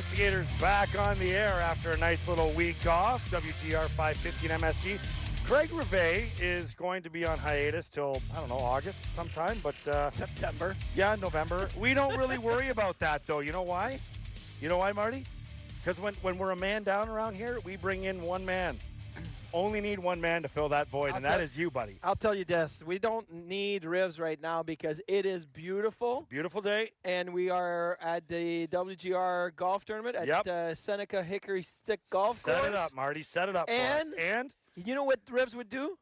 Investigators back on the air after a nice little week off. WGR 550 and MSG. Craig Reve is going to be on hiatus till, I don't know, August sometime, but September. Yeah, November. We don't really worry about that, though. You know why? You know why, Marty? Because when we're a man down around here, we bring in one man. Only need one man to fill that void, and that is you, buddy. I'll tell you this. We don't need Rivs right now because it is beautiful. It's a beautiful day. And we are at the WGR golf tournament at Seneca Hickory Stick Golf Course. Set it up, Marty. Set it up for us. And? You know what Rivs would do?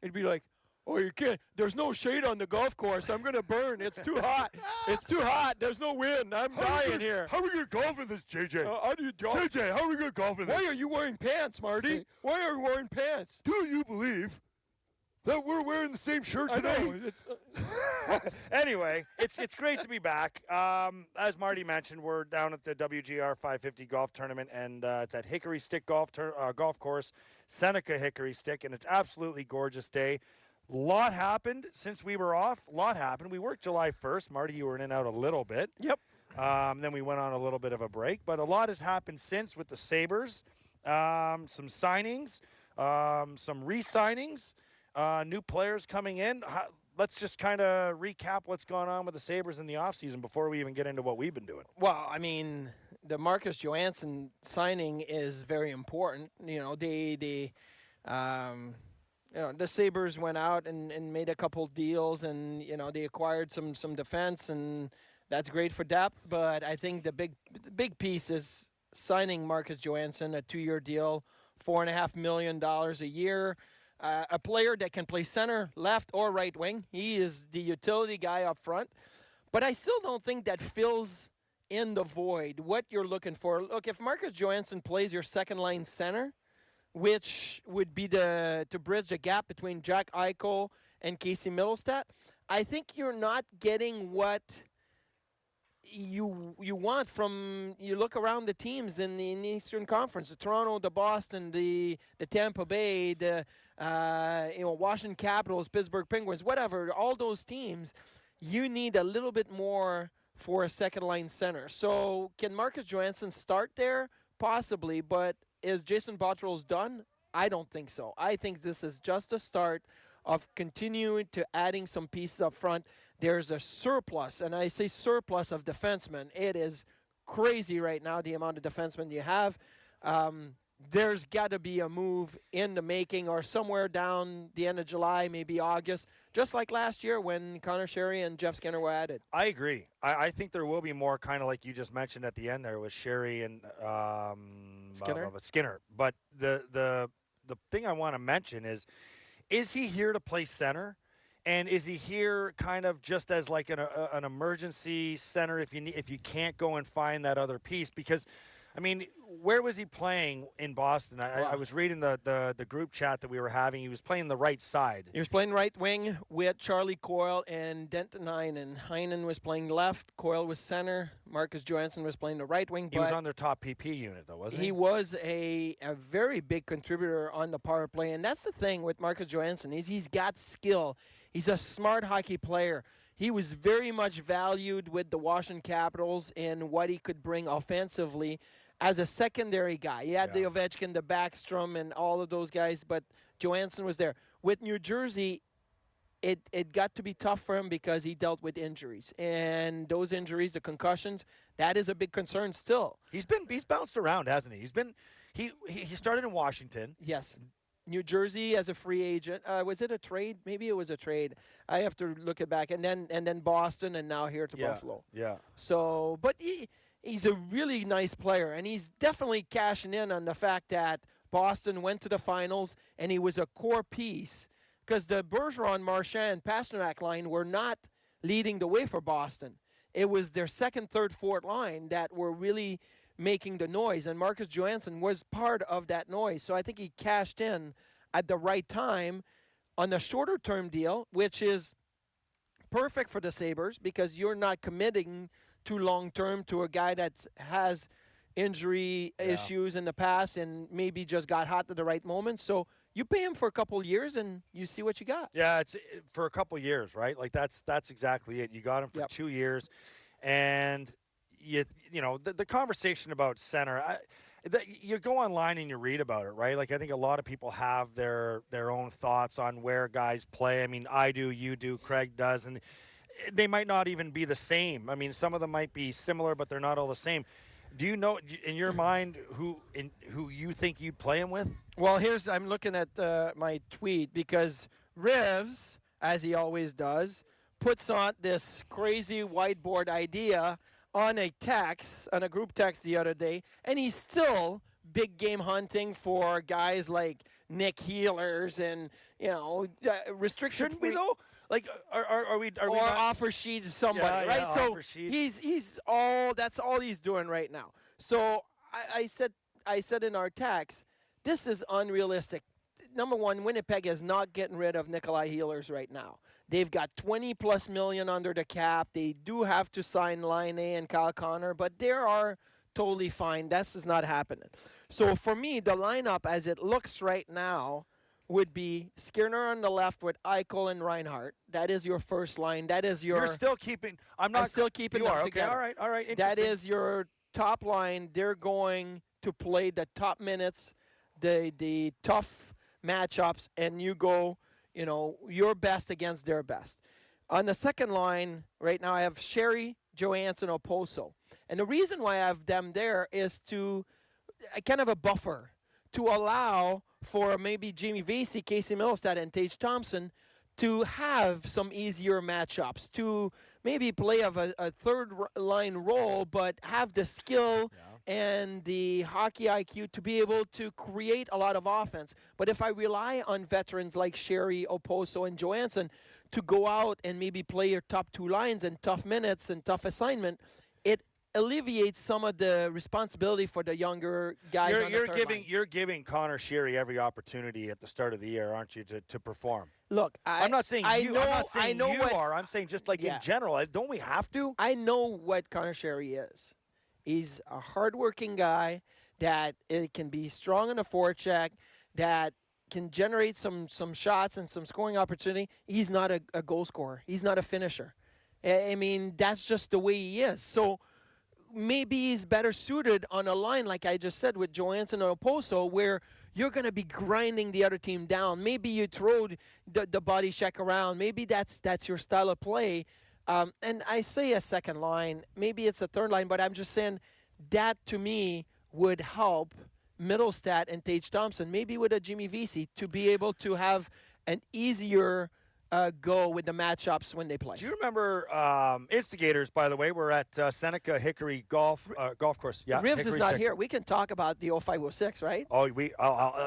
It'd be like, oh, you can't. There's no shade on the golf course. I'm going to burn. It's too hot. It's too hot. There's no wind. I'm dying here. How are we going to golf in this, JJ? How do you golf? JJ, how are we going to golf in this? Why are you wearing pants, Marty? Why are you wearing pants? Do you believe that we're wearing the same shirt today? I know. Anyway, it's great to be back. As Marty mentioned, we're down at the WGR 550 golf tournament, and it's at Hickory Stick Golf Course, Seneca Hickory Stick, and it's absolutely gorgeous day. A lot happened since we were off. A lot happened. We worked July 1st. Marty, you were in and out a little bit. Yep. Then we went on a little bit of a break. But a lot has happened since with the Sabres. Some signings, some re-signings, new players coming in. Let's just kind of recap what's going on with the Sabres in the offseason before we even get into what we've been doing. Well, I mean, the Marcus Johansson signing is very important. You know, the Sabres went out and made a couple deals, and, you know, they acquired some defense, and that's great for depth. But I think the big piece is signing Marcus Johansson, a 2-year deal, $4.5 million a year. A player that can play center, left, or right wing. He is the utility guy up front. But I still don't think that fills in the void what you're looking for. Look, if Marcus Johansson plays your second-line center, which would be to bridge the gap between Jack Eichel and Casey Middlestat, I think you're not getting what you want from. You look around the teams in the Eastern Conference: the Toronto, the Boston, the Tampa Bay, the Washington Capitals, Pittsburgh Penguins, whatever. All those teams, you need a little bit more for a second line center. So can Marcus Johansson start there? Possibly, but is Jason Botterill done? I don't think so. I think this is just a start of continuing to adding some pieces up front. There's a surplus, and I say surplus of defensemen. It is crazy right now, the amount of defensemen you have. There's got to be a move in the making, or somewhere down the end of July, maybe August, just like last year when Connor Sherry and Jeff Skinner were added. I agree. I think there will be more, kind of like you just mentioned at the end there with Sherry and Skinner. But the thing I want to mention is he here to play center? And is he here kind of just as like an emergency center if you can't go and find that other piece? Because, I mean, where was he playing in Boston? I was reading the group chat that we were having. He was playing the right side. He was playing right wing with Charlie Coyle and Denton Heinen. Heinen was playing left. Coyle was center. Marcus Johansson was playing the right wing. He was on their top PP unit, though, wasn't he? He was a very big contributor on the power play. And that's the thing with Marcus Johansson is he's got skill. He's a smart hockey player. He was very much valued with the Washington Capitals in what he could bring offensively as a secondary guy. He had the Ovechkin, the Backstrom, and all of those guys, but Johansson was there. With New Jersey, it got to be tough for him because he dealt with injuries. And those injuries, the concussions, that is a big concern still. He's bounced around, hasn't he? He started in Washington. Yes. New Jersey as a free agent. Was it a trade? Maybe it was a trade. I have to look it back. And then Boston, and now here to Buffalo. Yeah. So, but he's a really nice player, and he's definitely cashing in on the fact that Boston went to the finals, and he was a core piece because the Bergeron, Marchand, Pasternak line were not leading the way for Boston. It was their second, third, fourth line that were really making the noise, and Marcus Johansson was part of that noise. So I think he cashed in at the right time on the shorter-term deal, which is perfect for the Sabres because you're not committing too long-term to a guy that has injury issues in the past and maybe just got hot at the right moment. So you pay him for a couple years and you see what you got. Yeah, it's for a couple years, right? Like that's exactly it. You got him for 2 years, and the conversation about center. You go online and you read about it, right? Like I think a lot of people have their own thoughts on where guys play. I mean, I do, you do, Craig does, and they might not even be the same. I mean, some of them might be similar, but they're not all the same. Do you know in your mind who you think you'd play him with? Well, I'm looking at my tweet because Rivs, as he always does, puts on this crazy whiteboard idea on a group text the other day, and he's still big game hunting for guys like Nick Healers and restricted. Shouldn't we though? Like, are we? Or not? Offer sheet to somebody, Yeah, right? So offer sheet. that's all he's doing right now. So I said in our text, this is unrealistic. Number one, Winnipeg is not getting rid of Nikolai Healers right now. They've got $20+ million under the cap. They do have to sign Line A and Kyle Connor, but they are totally fine. This is not happening. So for me, the lineup as it looks right now would be Skinner on the left with Eichel and Reinhart. That is your first line. That is your. You're still keeping. I'm still keeping you them are, together. Okay, all right. That is your top line. They're going to play the top minutes, the tough matchups, and you go, your best against their best. On the second line, right now I have Sherry, Johansson, Oposo. And the reason why I have them there is to kind of a buffer to allow for maybe Jamie Vesey, Casey Middlestad, and Tage Thompson to have some easier matchups, to maybe play of a third line role, but have the skill and the hockey IQ to be able to create a lot of offense. But if I rely on veterans like Sherry, Oposo, and Johansson to go out and maybe play your top two lines and tough minutes and tough assignment, it alleviates some of the responsibility for the younger guys on the third line. You're giving Connor Sherry every opportunity at the start of the year, aren't you, to perform? Look, I'm not saying you are. I'm saying just like in Yeah. general. Don't we have to? I know what Connor Sherry is. He's a hardworking guy that it can be strong in the forecheck, that can generate some shots and some scoring opportunity. He's not a goal scorer. He's not a finisher. I mean, that's just the way he is. So maybe he's better suited on a line, like I just said, with Johansson and Oposo, where you're going to be grinding the other team down. Maybe you throw the body check around. Maybe that's your style of play. And I say a second line. Maybe it's a third line, but I'm just saying that to me would help Middlestat and Tage Thompson, maybe with a Jimmy Vesey, to be able to have an easier go with the matchups when they play. Do you remember Instigators, by the way? We're at Seneca Hickory Golf Course. Yeah, Rivs is not Hickory here. We can talk about the 0506, right? Oh,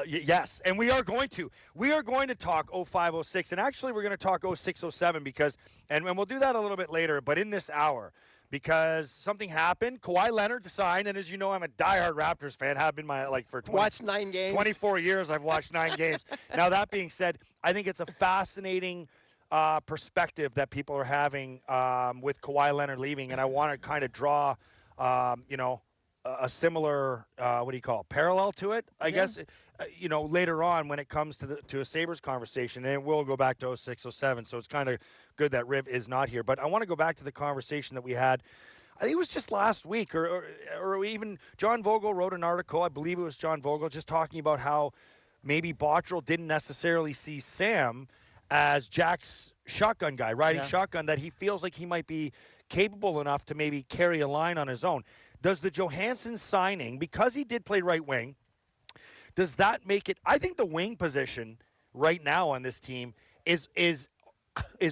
yes, and we are going to. We are going to talk 0506, and actually we're going to talk 0607 because, and we'll do that a little bit later, but in this hour, because something happened. Kawhi Leonard signed, and as you know, I'm a diehard Raptors fan. Have been for 9 games. 24 years. I've watched 9 games. Now that being said, I think it's a fascinating perspective that people are having with Kawhi Leonard leaving, and I want to kind of draw, a similar parallel to it. I guess later on when it comes to a Sabres conversation, and we'll go back to 0607. So it's kind of good that Riv is not here, but I want to go back to the conversation that we had. I think it was just last week, or even John Vogel wrote an article. I believe it was John Vogel, just talking about how maybe Botterill didn't necessarily see Sam as Jack's shotgun guy, riding shotgun, that he feels like he might be capable enough to maybe carry a line on his own. Does the Johansson signing, because he did play right wing, does that make it? I think the wing position right now on this team is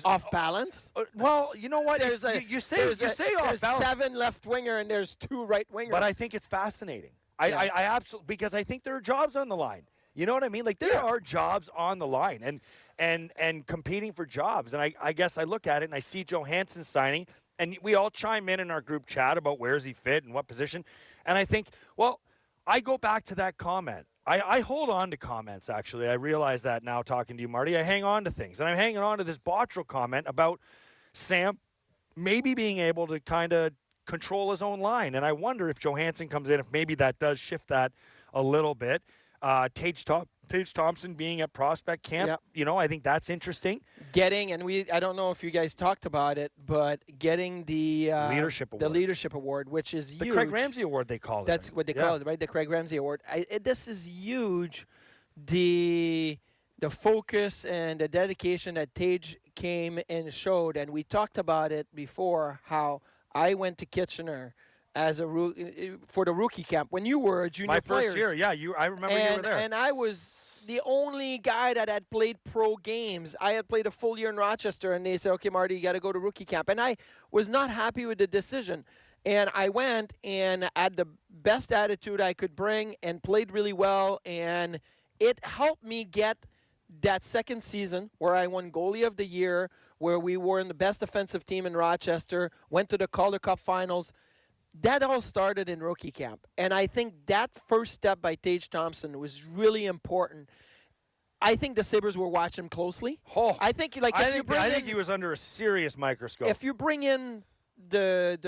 off balance. Well, you know what? There's you say off balance. There's 7 left winger and there's 2 right wingers. But I think it's fascinating. I absolutely, because I think there are jobs on the line. You know what I mean? Like there are jobs on the line and competing for jobs. And I guess I look at it and I see Johansson signing, and we all chime in our group chat about where's he fit and what position. And I think, well, I go back to that comment. I hold on to comments, actually. I realize that now talking to you, Marty. I hang on to things. And I'm hanging on to this Botterill comment about Sam maybe being able to kind of control his own line. And I wonder if Johansson comes in, if maybe that does shift that a little bit. Tage Tage Thompson being at prospect camp, Yep. you know, I think that's interesting. I don't know if you guys talked about it, but getting the leadership award, which is the huge. Craig Ramsey Award, they call it. That's what they call it, right? The Craig Ramsey Award. This is huge. The focus and the dedication that Tage came and showed, and we talked about it before, how I went to Kitchener as for the rookie camp when you were a junior player. My first year, yeah. I remember you were there. And I was the only guy that had played pro games. I had played a full year in Rochester, and they said, okay, Marty, you got to go to rookie camp. And I was not happy with the decision. And I went and had the best attitude I could bring and played really well. And it helped me get that second season where I won goalie of the year, where we were in the best defensive team in Rochester, went to the Calder Cup finals. That all started in rookie camp. And I think that first step by Tage Thompson was really important. I think the Sabres were watching him closely. Oh, I think he was under a serious microscope. If you bring in the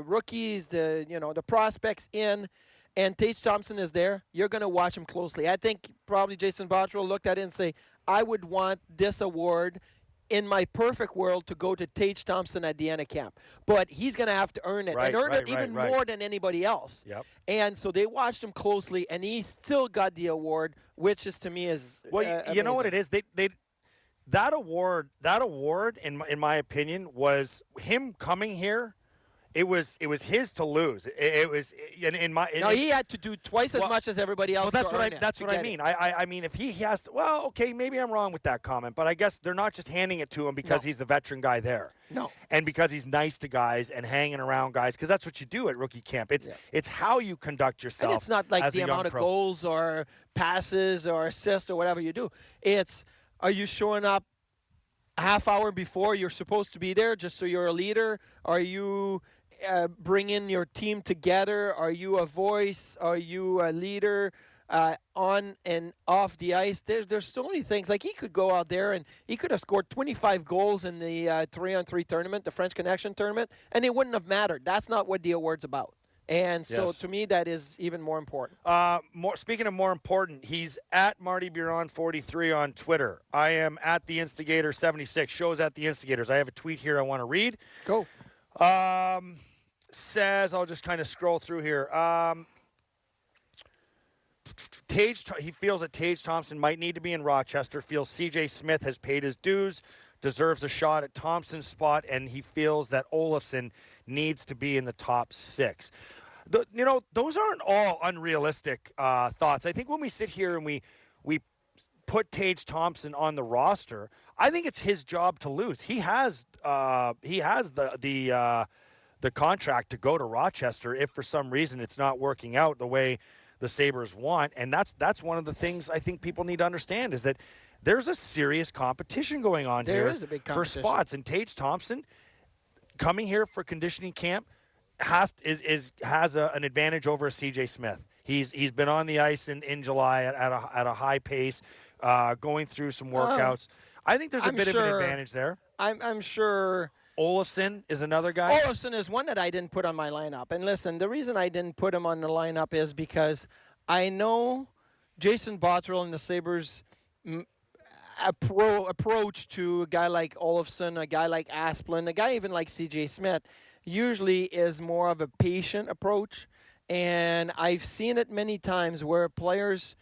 rookies, the prospects in, and Tage Thompson is there, you're going to watch him closely. I think probably Jason Botterill looked at it and say, I would want this award in my perfect world to go to Tage Thompson at the end of camp. But he's going to have to earn it, and earn it even more than anybody else. Yep. And so they watched him closely, and he still got the award, which is, to me, is you know what it is? That award, in my opinion, was him coming here. It was his to lose. It was in my. He had to do twice as much as everybody else. Well, that's what I mean. I mean, if he has to, well, okay, maybe I'm wrong with that comment, but I guess they're not just handing it to him because he's the veteran guy there. No. And because he's nice to guys and hanging around guys, because that's what you do at rookie camp. It's how you conduct yourself. And it's not like as the a amount of pro. goals or passes or assists or whatever you do. It's, are you showing up a half hour before you're supposed to be there just so you're a leader? Are you bringing your team together? Are you a voice? Are you a leader on and off the ice? There's so many things. Like, he could go out there and he could have scored 25 goals in the 3-on-3 tournament, the French Connection tournament, and it wouldn't have mattered. That's not what the award's about. And so, to me, that is even more important. Speaking of more important, he's at Marty Biron 43 on Twitter. I am at the Instigator 76. Shows at the Instigators. I have a tweet here I want to read. Go. Says, I'll just kind of scroll through here. He feels that Tage Thompson might need to be in Rochester. Feels C.J. Smith has paid his dues, deserves a shot at Thompson's spot, and he feels that Olofsson needs to be in the top 6. Those aren't all unrealistic thoughts. I think when we sit here and we put Tage Thompson on the roster, I think it's his job to lose. He has the contract to go to Rochester if for some reason it's not working out the way the Sabres want. And that's one of the things I think people need to understand, is that there's a serious competition going on here. There is a big competition for spots. And Tage Thompson coming here for conditioning camp has an advantage over a CJ Smith. He's been on the ice in July at a high pace, going through some workouts. I think there's a bit of an advantage there. I'm sure. Olofsson is another guy. Olofsson is one that I didn't put on my lineup. And listen, the reason I didn't put him on the lineup is because I know Jason Botterill and the Sabres' approach to a guy like Olofsson, a guy like Asplund, a guy even like C.J. Smith, usually is more of a patient approach. And I've seen it many times where players,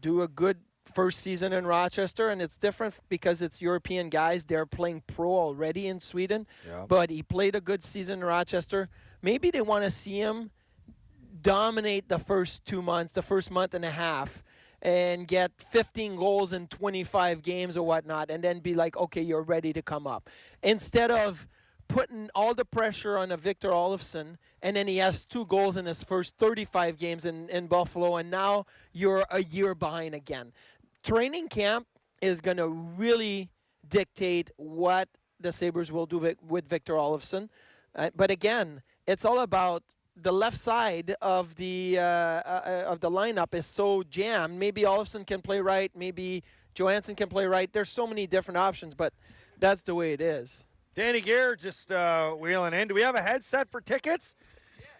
do a good first season in Rochester, and it's different because it's European guys. They're playing pro already in Sweden, but he played a good season in Rochester. Maybe they want to see him dominate the first 2 months, the first month and a half, and get 15 goals in 25 games or whatnot, and then be like, okay, you're ready to come up. Instead of putting all the pressure on a Victor Olofsson, and then he has 2 goals in his first 35 games in Buffalo, and now you're a year behind again. Training camp is going to really dictate what the Sabres will do with Victor Olofsson. But again, it's all about the left side of the lineup is so jammed. Maybe Olofsson can play right. Maybe Johansson can play right. There's so many different options, but that's the way it is. Danny Gare just wheeling in. Do we have a headset for tickets?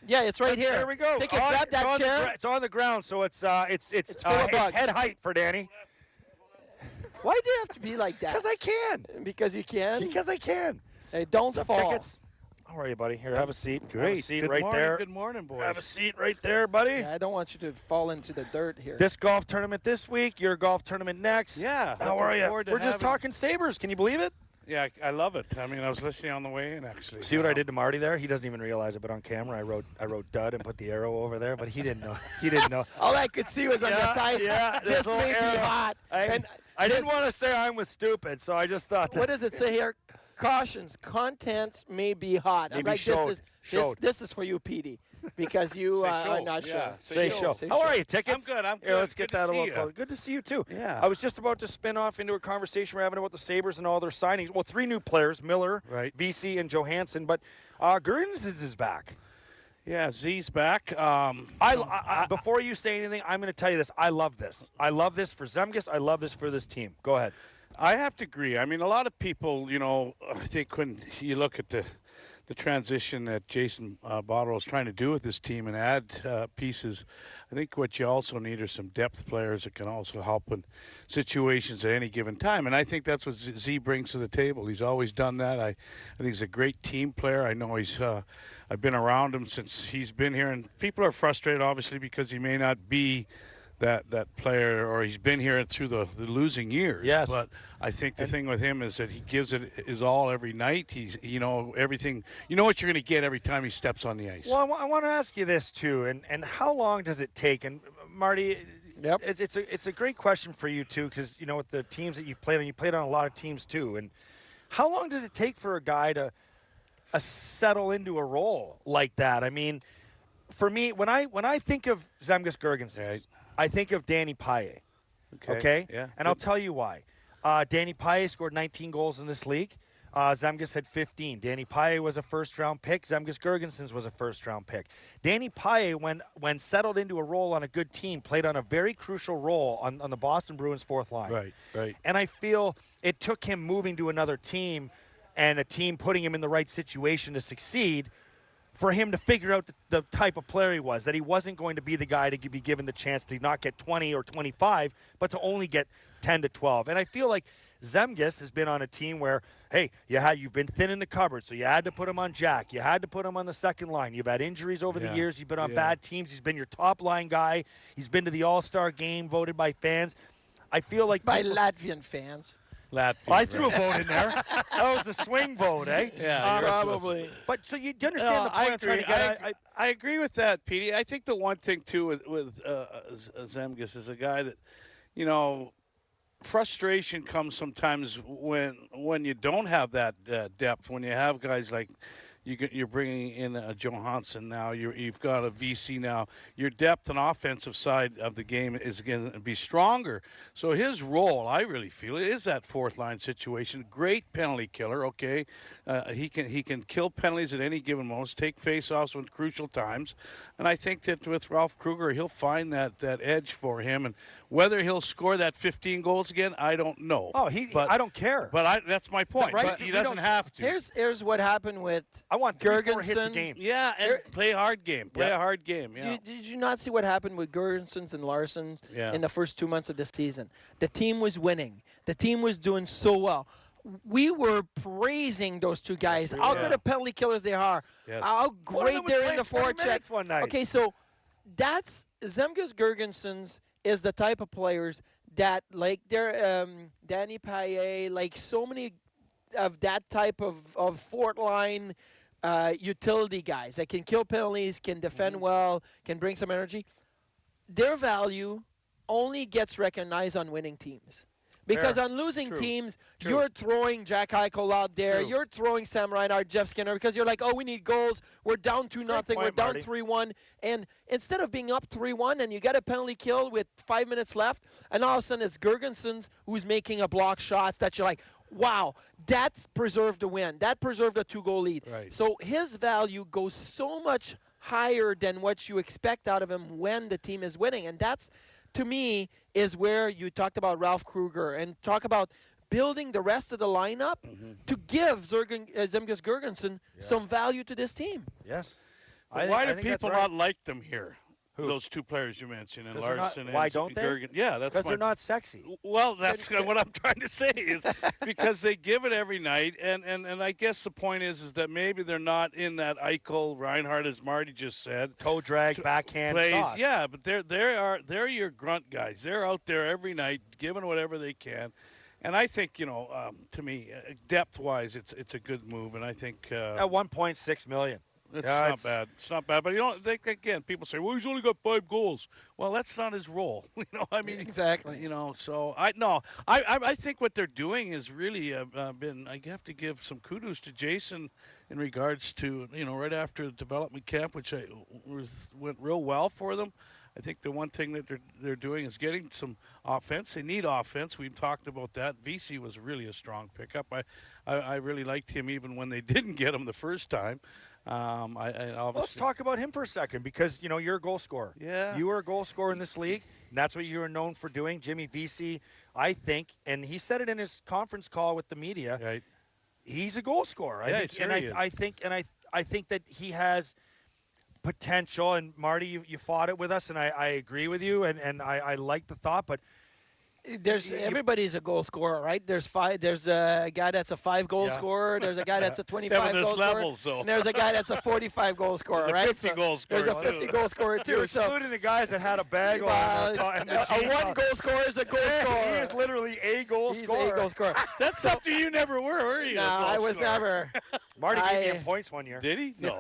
Yeah, it's right here. There we go. Tickets, grab that chair. It's on the ground, so it's full of bugs. head height for Danny. Why do you have to be like that? Because I can. Because you can? Because I can. Hey, don't fall. Tickets? How are you, buddy? Here, have a seat. Great. Have a seat Good right morning. there. Good morning, boys. Have a seat right there, buddy. Yeah, I don't want you to fall into the dirt here. This golf tournament this week, your golf tournament next. Yeah. How are you? forward to We're just having- talking Sabres. Can you believe it? Yeah, I love it. I mean, I was listening on the way in, actually. See what I did to Marty there? He doesn't even realize it, but on camera, I wrote dud and put the arrow over there, but he didn't know. He didn't know. All I could see was on the side. Yeah, This little made me arrow. hot. And I didn't want to say I'm with stupid, so I just thought. what does it say here? Cautions, contents may be hot. I'm Maybe like, showed. this is for you, Petey, because you Say are show. not sure. Yeah, Say show. How are you, Tickets? I'm good. I'm Here, good. let's get Good to that a see little ya. closer. Good to see you, too. Yeah. I was just about to spin off into a conversation we're having about the Sabres and all their signings. Well, 3 new players, Miller, Right. Vesey, and Johansson, but Girgensons is back. Yeah, Z's back. Before you say anything, I'm going to tell you this. I love this. I love this for Zemgus. I love this for this team. Go ahead. I have to agree. I mean, a lot of people, I think when you look at the transition that Jason Botterill is trying to do with this team and add pieces, I think what you also need are some depth players that can also help in situations at any given time. And I think that's what Z brings to the table. He's always done that. I think he's a great team player. I know I've been around him since he's been here, and people are frustrated, obviously, because he may not be that player, or he's been here through the losing years. Yes. But I think the thing with him is that he gives it his all every night. He's, everything. You know what you're going to get every time he steps on the ice. Well, I want to ask you this, too, and how long does it take? And, Marty, Yep. it's a great question for you, too, because, with the teams that you've played on, you played on a lot of teams, too. And how long does it take for a guy to settle into a role like that? I mean, for me, when I think of Zemgus Girgensons, Right. I think of Danny Paille. Okay? Yeah. And I'll tell you why. Danny Paille scored 19 goals in this league. Zemgus had 15. Danny Paille was a first-round pick. Zemgus Girgensons was a first-round pick. Danny Paille, when settled into a role on a good team, played on a very crucial role on the Boston Bruins' fourth line. Right. And I feel it took him moving to another team and a team putting him in the right situation to succeed for him to figure out the type of player he was, that he wasn't going to be the guy to be given the chance to not get 20 or 25, but to only get 10 to 12. And I feel like Zemgus has been on a team where, hey, you've been thin in the cupboard, so you had to put him on Jack. You had to put him on the second line. You've had injuries over the years. You've been on bad teams. He's been your top-line guy. He's been to the All-Star game, voted by fans. I feel like By Latvian fans. Latvia. I threw a vote in there. That was the swing vote, eh? Yeah, Probably. But so you understand the point I'm trying to get at? I agree with that, Petey. I think the one thing too with Zemgus is a guy that, frustration comes sometimes when you don't have that depth. When you have guys like you're bringing in a Johansson now, you've got a VC now. Your depth and offensive side of the game is going to be stronger. So his role, I really feel, is that fourth line situation. Great penalty killer. Okay, he can kill penalties at any given moment, take faceoffs when crucial times, and I think that with Ralph Kruger, he'll find that edge for him. And whether he'll score that 15 goals again, I don't know. Oh, I don't care. But that's my point. Right? But he doesn't have to. Here's what happened with I want 3-4 hits a Girgensons. game. Yeah, and play a hard game. Play a hard game. Yeah. Did you not see what happened with Girgensons and Larsson Yeah. in the first 2 months of the season? The team was winning. The team was doing so well. We were praising those two guys. Yes, How yeah. good of penalty killers they are. Yes. How One of great them was they're in the playing 40 forecheck. minutes one night. Okay, so that's Zemgus Girgensons is the type of players that, like they're Danny Paille, like so many of that type of fourth line utility guys that can kill penalties, can defend well, can bring some energy. Their value only gets recognized on winning teams. Because Fair. on losing True. teams, True. you're throwing Jack Eichel out there. True. You're throwing Sam Reinhart, Jeff Skinner, because you're like, oh, we need goals. We're down 2-0. We're point, down Marty. 3-1. And instead of being up 3-1 and you get a penalty kill with 5 minutes left, and all of a sudden it's Girgensons who's making a block shots that you're like, wow, that's preserved a win. That preserved a 2-goal lead. Right. So his value goes so much higher than what you expect out of him when the team is winning. And that's, to me, is where you talked about Ralph Kruger and talk about building the rest of the lineup to give Zemgus Girgensson some value to this team. Yes. But why do people not like them here? Who? Those two players you mentioned, and 'Cause they're not- Larson why and don't they? Girgensons. Yeah, that's Because they're not sexy. Well, that's what I'm trying to say is because they give it every night, and I guess the point is that maybe they're not in that Eichel, Reinhardt, as Marty just said, Toe drag, backhand, plays. sauce. Yeah, but they're your grunt guys. They're out there every night giving whatever they can, and I think to me, depth-wise, it's a good move, and I think At 1.6 million. it's Yeah, not bad. It's not bad. But again, people say, well, he's only got 5 goals. Well, that's not his role. I mean, Exactly. So I think what they're doing is really been. I have to give some kudos to Jason in regards to right after the development camp, which went real well for them. I think the one thing that they're doing is getting some offense. They need offense. We've talked about that. Vesey was really a strong pickup. I really liked him even when they didn't get him the first time. Let's talk about him for a second because, you're a goal scorer. Yeah. You were a goal scorer in this league. And that's what you were known for doing. Jimmy Vesey, I think, and he said it in his conference call with the media, Right. he's a goal scorer. Yeah, I think that he has potential. And, Marty, you fought it with us, and I agree with you, and I like the thought, but Everybody's a goal scorer, right? There's a guy that's a 5-goal scorer. There's a guy that's a 25-goal levels, scorer. though. And there's a guy that's a 45-goal scorer, right? There's a 50-goal scorer. There's a 50-goal scorer too. you're excluding the guys that had a bag on. A 1-goal scorer is a goal scorer. He is literally a goal He's scorer. a goal scorer. That's something you never were you? No, I was never. Marty gave me in points one year. Did he? No.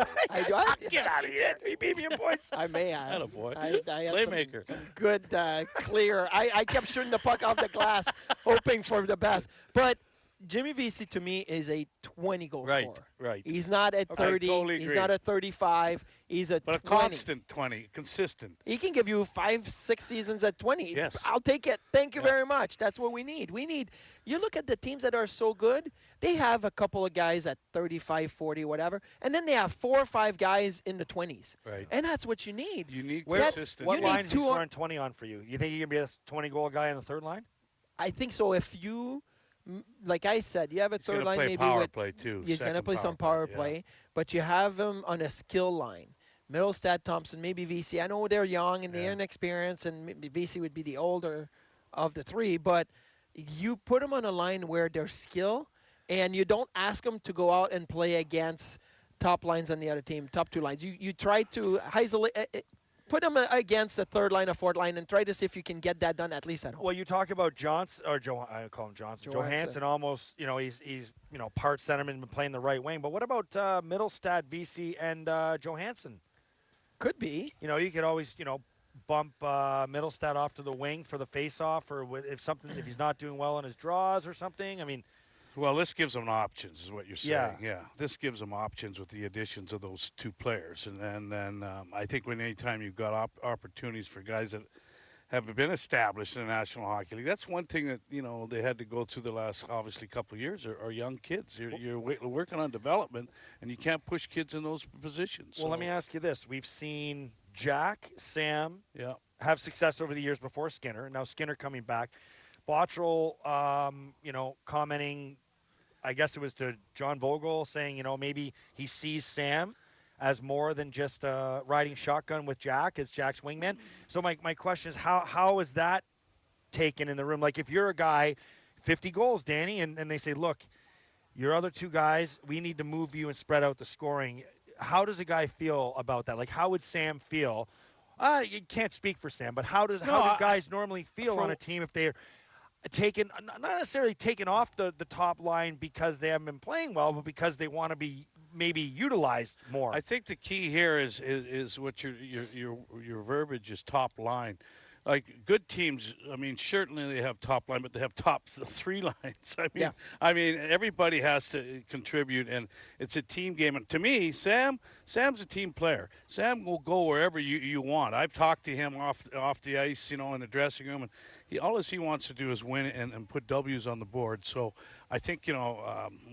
Get out of here. He beat me in points. I may have. Attaboy. I had Playmaker. some good, clear. I kept shooting the puck off the glass, hoping for the best. But Jimmy Vesey, to me, is a 20-goal scorer. Right. He's not at 30. totally He's agree. not at 35. He's a But a 20. constant 20, consistent. He can give you 5-6 seasons at 20. Yes. I'll take it. Thank you very much. That's what we need. You look at the teams that are so good, they have a couple of guys at 35, 40, whatever, and then they have 4 or 5 guys in the 20s. Right. And that's what you need. You need That's- consistent. What You need line is he 2 scoring 20 on for you? You think he can be a 20-goal guy on the third line? I think so. If you, like I said, you have a He's third gonna line play maybe power with play too. he's going to second play some power yeah. play, but you have him on a skill line. Middlestad, Thompson, maybe VC. I know they're young and they're inexperienced, and maybe VC would be the older of the 3, but you put them on a line where they're skill, and you don't ask them to go out and play against top lines on the other team, top 2 lines. You try to isolate. Put them against the third line or fourth line and try to see if you can get that done at least at home. Well, you talk about I call him Johnson. Johansson almost, he's part centerman, been playing the right wing. But what about Middlestad, VC, and Johansson? Could be. You could always, bump Middlestad off to the wing for the face-off, or if he's not doing well on his draws or something. I mean, Well, this gives them options, is what you're saying. Yeah. This gives them options with the additions of those 2 players, and then I think anytime you've got opportunities for guys that have been established in the National Hockey League, that's one thing that they had to go through the last obviously couple of years are young kids. You're working on development, and you can't push kids in those positions. well, let me ask you this: we've seen Jack, Sam, Yeah. have success over the years before Skinner. Now Skinner coming back. Bottrell, commenting, I guess it was to John Vogel, saying, maybe he sees Sam as more than just riding shotgun with Jack as Jack's wingman. So my question is, how is that taken in the room? Like, if you're a guy, 50 goals, Danny, and they say, look, your other 2 guys, we need to move you and spread out the scoring. How does a guy feel about that? Like, how would Sam feel? You can't speak for Sam, but how do guys normally feel on a team if they're taken, not necessarily taken off the top line because they haven't been playing well, but because they want to be maybe utilized more? I think the key here is what your verbiage is top line. Like, good teams, I mean, certainly they have top line, but they have top 3 lines. I mean, everybody has to contribute, and it's a team game. And to me, Sam's a team player. Sam will go wherever you want. I've talked to him off the ice, in the dressing room, and all he wants to do is win and put W's on the board. So I think,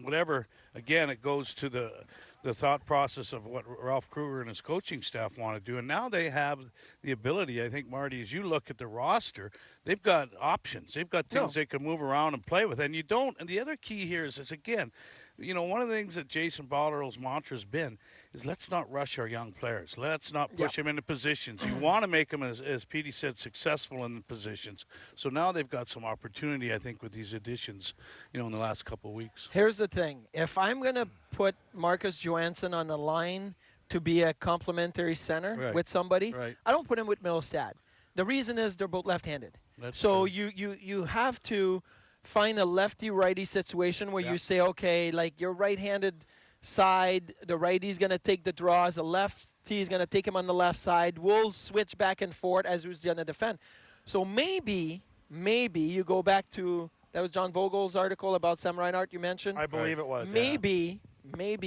whatever, again, it goes to the thought process of what Ralph Kruger and his coaching staff want to do. And now they have the ability, I think, Marty, as you look at the roster, they've got options. They've got things they can move around and play with. And you don't. And the other key here is again, one of the things that Jason Botterill's mantra has been is let's not rush our young players. Let's not push them into positions. You want to make them, as Petey said, successful in the positions. So now they've got some opportunity, I think, with these additions, in the last couple of weeks. Here's the thing. If I'm going to put Marcus Johansson on the line to be a complementary center with somebody, I don't put him with Middlestad. The reason is they're both left-handed. So you have to find a lefty-righty situation where you say, okay, like your right-handed side, the righty's going to take the draws, the lefty's going to take him on the left side. We'll switch back and forth as who's going to defend. So maybe you go back to, that was John Vogel's article about Sam Reinhart you mentioned? I believe it was. Maybe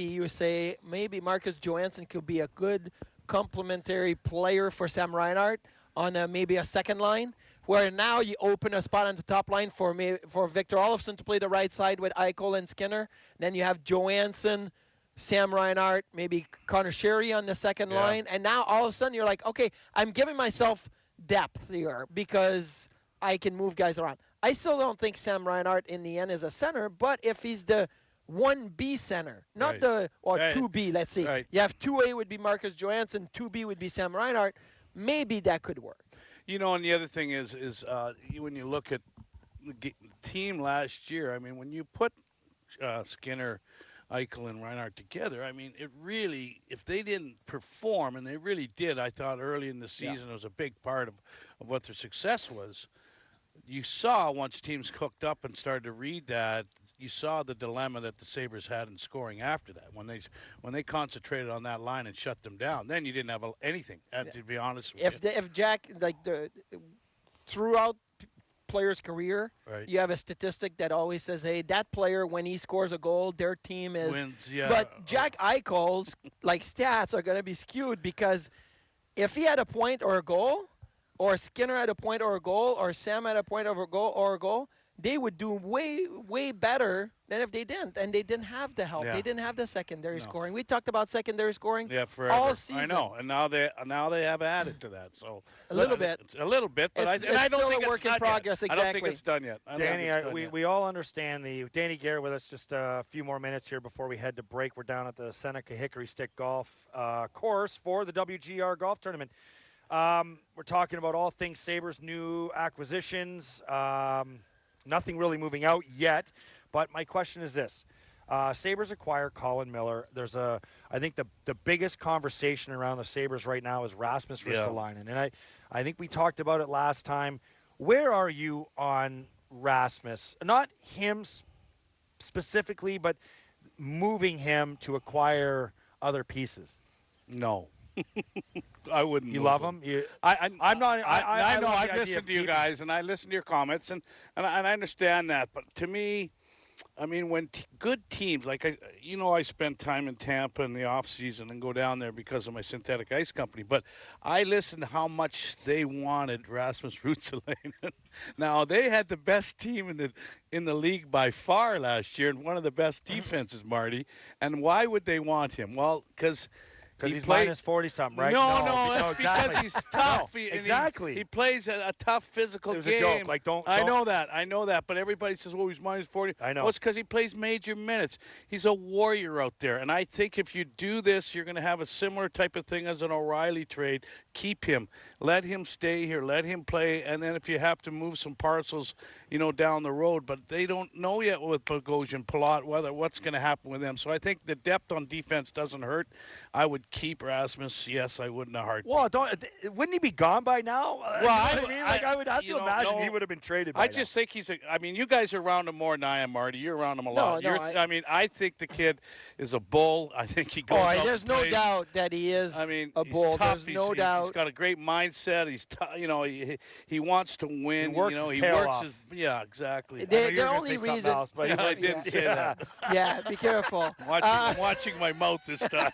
you say, maybe Marcus Johansson could be a good complementary player for Sam Reinhart on maybe a second line, where now you open a spot on the top line for Victor Olofsson to play the right side with Eichel and Skinner. Then you have Johansson, Sam Reinhart, maybe Connor Sherry on the second line. And now all of a sudden you're like, okay, I'm giving myself depth here because I can move guys around. I still don't think Sam Reinhart in the end is a center, but if he's the 1B center, not the 2B, let's see. You have 2A would be Marcus Johansson, 2B would be Sam Reinhart. Maybe that could work. And the other thing is when you look at the team last year, I mean, when you put Skinner, Eichel, and Reinhart together, I mean, it really, if they didn't perform, and they really did, I thought early in the season it was a big part of what their success was. You saw once teams cooked up and started to read that, you saw the dilemma that the Sabres had in scoring after that. When they concentrated on that line and shut them down, then you didn't have anything, to be honest with you. If Jack, throughout player's career, you have a statistic that always says, hey, that player, when he scores a goal, their team wins. But Jack Eichel's stats are going to be skewed because if he had a point or a goal, or Skinner had a point or a goal, or Sam had a point or a goal, they would do way, way better than if they didn't. And they didn't have the help. They didn't have the secondary scoring. We talked about secondary scoring all season. I know. And now they have added to that. So a little bit. It's a little bit, but it's I don't still think a work it's in done progress. Yet. Exactly. I don't think it's done yet. Danny, we all understand Danny Gare with us. Just a few more minutes here before we head to break. We're down at the Seneca Hickory Stick Golf course for the WGR Golf Tournament. We're talking about all things Sabres, new acquisitions. Nothing really moving out yet, but my question is this. Sabres acquire Colin Miller. There's I think the biggest conversation around the Sabres right now is Rasmus Ristolainen. And I think we talked about it last time. Where are you on Rasmus? Not him specifically, but moving him to acquire other pieces. No. I wouldn't. You love him? I'm not. I know. I've listened to you guys, and I listen to your comments, and I understand that. But to me, I mean, when good teams like I spend time in Tampa in the off season and go down there because of my synthetic ice company. But I listened to how much they wanted Rasmus Ristolainen. Now they had the best team in the league by far last year, and one of the best defenses, Marty. And why would they want him? Well, because he's minus 40-something, right? No, that's exactly. because he's tough. Exactly. He plays a tough physical game. It was a joke. Like, don't. I know that. But everybody says, well, he's minus 40. I know. Well, it's because he plays major minutes. He's a warrior out there. And I think if you do this, you're going to have a similar type of thing as an O'Reilly trade. Keep him. Let him stay here. Let him play. And then if you have to move some parcels, down the road. But they don't know yet with Bogosian, Palat, what's going to happen with them. So I think the depth on defense doesn't hurt. I would keep Rasmus. Yes, I would in a heartbeat. Well, wouldn't he be gone by now? Well, I would have to imagine he would have been traded by now. I just think you guys are around him more than I am, Marty. You're around him a lot. I think the kid is a bull. I think he goes out there's no doubt that he is a bull. He's tough. There's no doubt. He's got a great mindset. He's he wants to win. He works his tail off. Yeah, exactly. The only reason. Else, but I didn't say that. Yeah, be careful. I'm watching my mouth this time.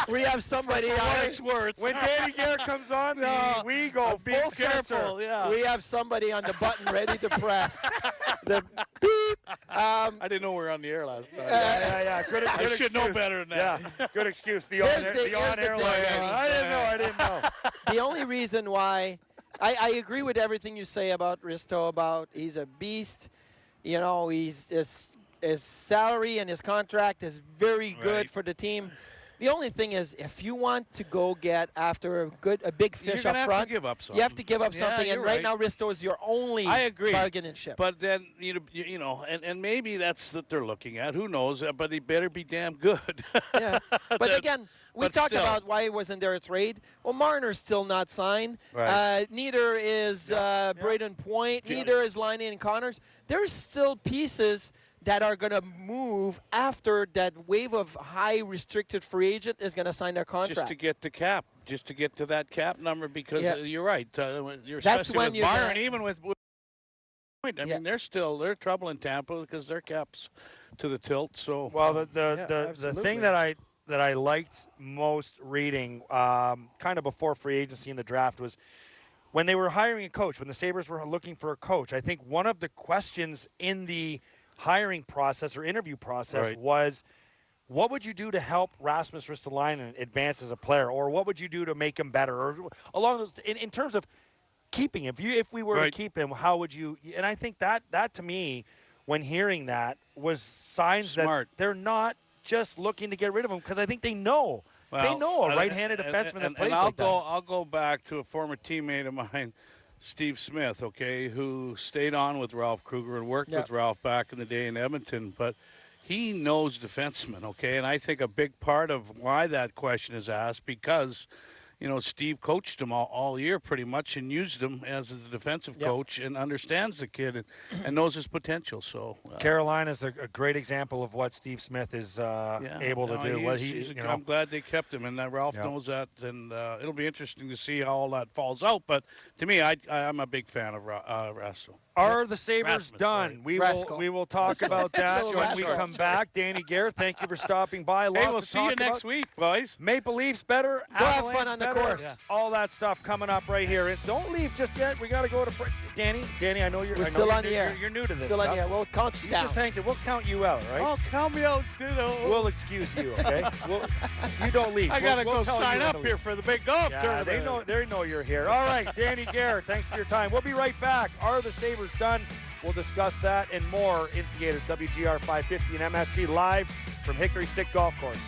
We have somebody when Danny Gare comes on, we go full careful. Yeah. We have somebody on the button ready to press. The beep. I didn't know we were on the air last time. Yeah. Good I should know better than that. Yeah, good excuse. The Here's on-air the line. thing, I didn't know. The only reason why I agree with everything you say about Risto, about he's a beast. He's just his salary and his contract is very good Right. for the team. The only thing is, if you want to go get after a big fish You're up gonna front, have to give up something. you have to give up Yeah, something. And you're right right. now, Risto is your only I agree. bargaining chip. But then you know, and maybe that's what they're looking at. Who knows? But he better be damn good. Yeah. But again, we but talked still. about why wasn't there a trade. Well, Marner's still not signed. Right. Neither is Braden Point. Neither is Laine and Connors. There's still pieces that are going to move after that wave of high restricted free agent is going to sign their contract. Just to get the cap, just to get to that cap number, because you're right. You're That's especially when with you're Byron, gonna- even with Point. I mean, they're trouble in Tampa because their cap's to the tilt. So Well, the absolutely. thing that I liked most reading, kind of before free agency in the draft, was when they were hiring a coach. When the Sabres were looking for a coach, I think one of the questions in the hiring process or interview process was, what would you do to help Rasmus Ristolainen advance as a player, or what would you do to make him better, or along those, in terms of keeping him. If we were to keep him, how would you? And I think that to me, when hearing that, was signs Smart. that they're not just looking to get rid of him, because I think they know. They know a right-handed defenseman that plays and like that. I'll go back to a former teammate of mine, Steve Smith, okay, who stayed on with Ralph Kruger and worked with Ralph back in the day in Edmonton, but he knows defensemen, okay, and I think a big part of why that question is asked, because you know, Steve coached him all year pretty much and used him as a defensive coach and understands the kid and knows his potential. So Carolina is a great example of what Steve Smith is able to do. I'm glad they kept him, and Ralph knows that, and it'll be interesting to see how all that falls out. But to me, I'm a big fan of Rasto. Are the Sabres Rasmus, done? sorry. We will talk about that Little when we rascal. come back. Danny Gare, thank you for stopping by. Hey, Lots we'll to see you talk next about. week, boys. Maple Leafs better. Go have Avalanche fun on the better, course. Yeah. All that stuff coming up right here. Don't leave just yet. We got to go to break. Danny, I know you're. We're I know still you're on new, the air. You're new to this Still on stuff. the air. We'll count you You down. just hang to. We'll count you out, all right? Oh, count me out, ditto. We'll excuse you, okay? You don't leave. I gotta We'll go tell you sign when up to here leave. for the big golf Yeah, tournament. they know you're here. All right, Danny Gare, thanks for your time. We'll be right back. Are the Sabres done? We'll discuss that and more. Instigators, WGR 550 and MSG live from Hickory Stick Golf Course.